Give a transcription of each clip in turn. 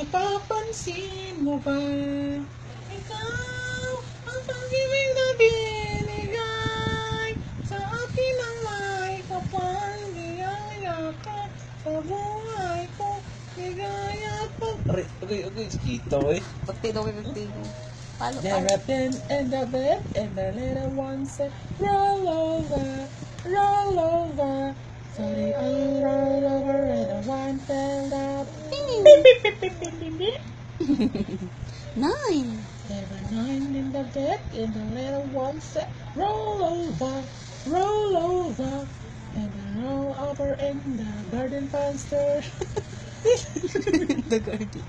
Napapansin mo ba? Ikaw ang pag-ibig na binigay sa akin ang may kapal. Niyaya ka sa buhay ko. Ligaya pa. Okay, kita eh. Pagtido kayo pagtido. Palo pa. There have been in the bed and the little one said, roll over, roll over. Sorry, I roll over and the one fell down. Beep, beep, beep, beep, beep, beep, beep. 9. There were 9 in the bed and the little one said, roll over, roll over. And I roll over in the garden faster. The garden.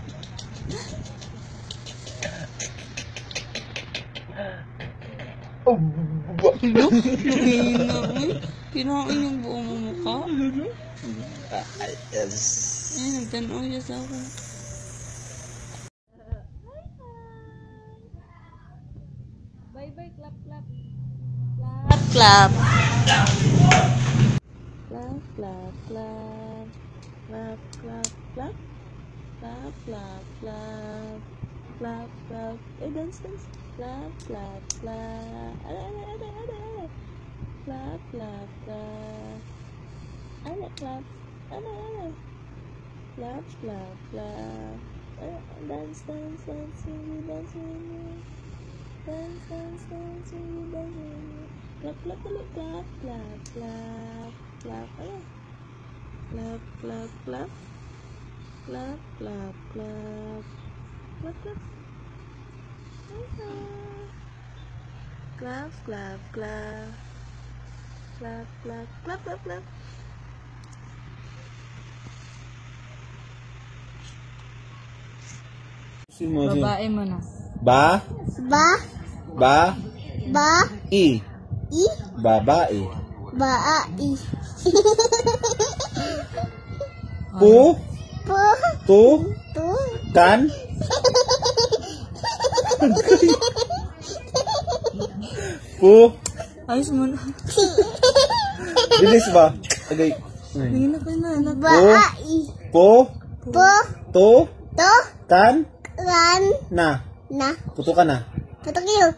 Oh, Ano? Nahina eh. Kinain yung buong mo mukha. yes. Ay, nagtanaw siya sa akin. Bye-bye, clap, clap. Clap, clap. Clap, clap, clap. Clap, clap, clap. Clap, clap, clap. Clap, clap. Eh, dance, dance. Clap, clap, clap. Ada. Clap, clap, clap. Ada, clap. Ada. Clap, clap, clap. Dance, dance, dance with me, dance with me. Dance, dance, dance with me, dance with me. Clap, clap, clap, clap, clap, clap. Clap, ada. Clap, clap, clap. Clap, clap, clap. Clap, clap. Clap, clap, clap. Clap, clap, clap, clap, clap. Babae mo na. Ba? Ba, Ba? ba, I? i, Babae. baai. Pu? Po, Tu? tu, Kan? Pu? Ayos mo na. Bilis ba? Okay. Tingin na kayo na. baai. Pu? Po, Tu? to, Kan? kan, Na? na, Puto ka na. patok yun.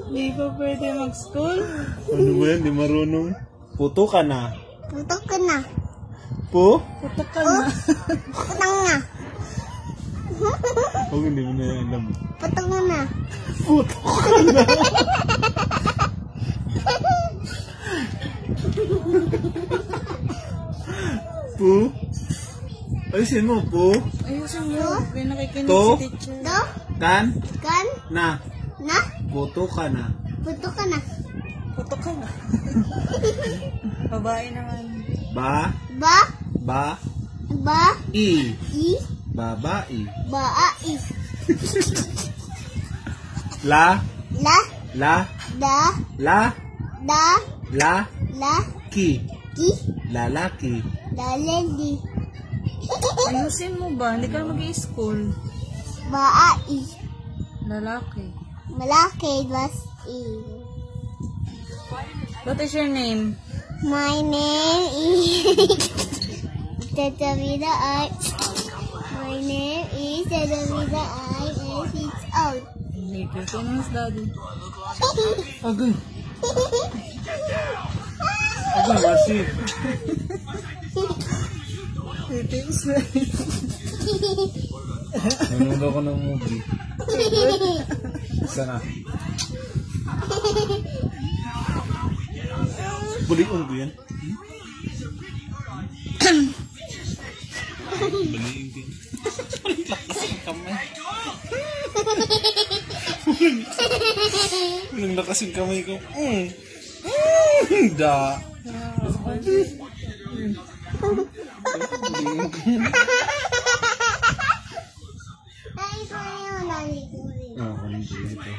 Hindi pa pwede mag-school. Ano ba yan? Di marunong. Puto ka na. Patok ka na. Pu? Putok ka na. Patang na. Huwag hindi mo na yan alam. Patok mo na. Puto ka na. Pu? Ayusin mo, Pu? Ayusin mo. May nakikinig To? si teacher. To, Kan? kan, Na? na, Puto ka na. patok ka na. Putok ka na. Babae naman. Ba? Ba, Ba? ba, I? i, Babae. baai. La? La, La? da, La? da, La? la, Ki? ki, Lalaki. daledi. Ayusin mo ba? Hindi ka mag-i-school. Baai. Lalaki. Malaki, was i. What is your name? My name is Tatavida I. My name is Tatavida I. And 6 old. Later. Kung mas daddy. Agay. Agay, kasi. Nanonood ako ng movie. Sana. Bulion ko yan. Bulion ko yan. Lakas ang kamay. Walang lakas ang kamay ko. Da. Ay, ito na yung naligurin. Ah, kunin ko ito.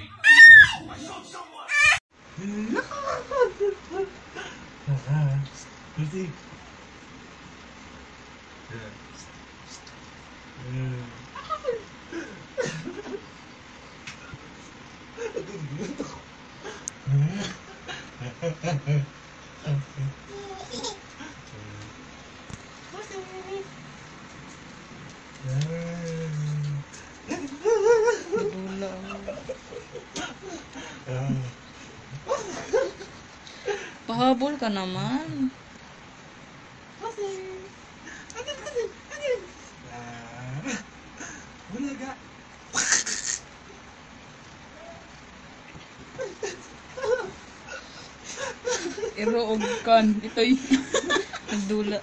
Kasi. Dula. Pahabol ka naman. Bulaga. Iro og kan. Ito'y nagdula.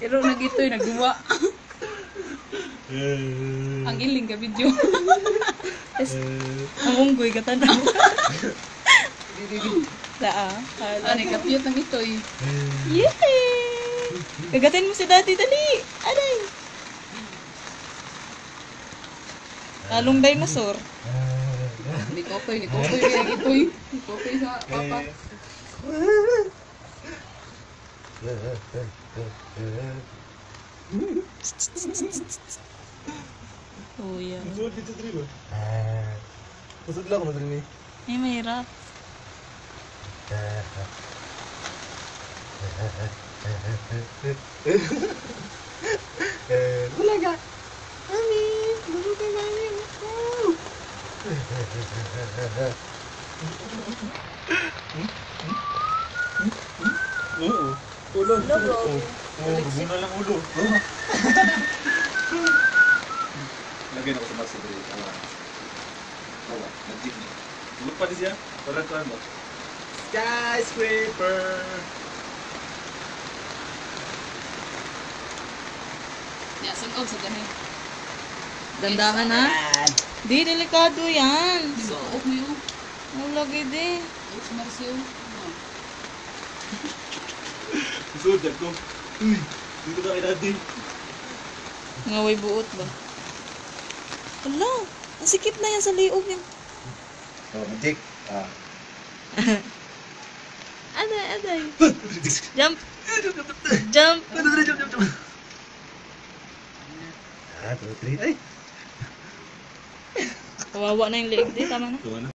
Iro nagito'y nagduwa. Ang iling ka video. Yes. Ang unggoy katanaw. Saa. Ano kapiyot ng ito'y. Yay! Kagatin mo si daddy, dali! Aday! Talong dinosaur. Ni Kokoy kaya ito'y. Ni Kokoy sa papa. Oh, yeah. Masud dito diri ba? Masud lang mo diri. Ay, mahirap. Bulaga. Mami, bulaga mami ako. Oo. Ulo. Oo, guna lang ulo. Lagyan ako sa mask dito. Awa, magic ni. Tulog pa din siya. Parang kuhan ba? Skyscraper! Ya, sunog sa ganun. Dandahan ha? Di, delikado yan. Sunog mo yun. Lagi di. Marcio. Isod, ko. Uy, dito na kay daddy. Ngaway buot ba? Wala. Ang sikip na yan sa liog yan. Oh, magic. Aday, aday. Jump. Jump. Jump. 1, 2, 3. Ay! Kawawa na yung liig di. Tama na. Tuwa na.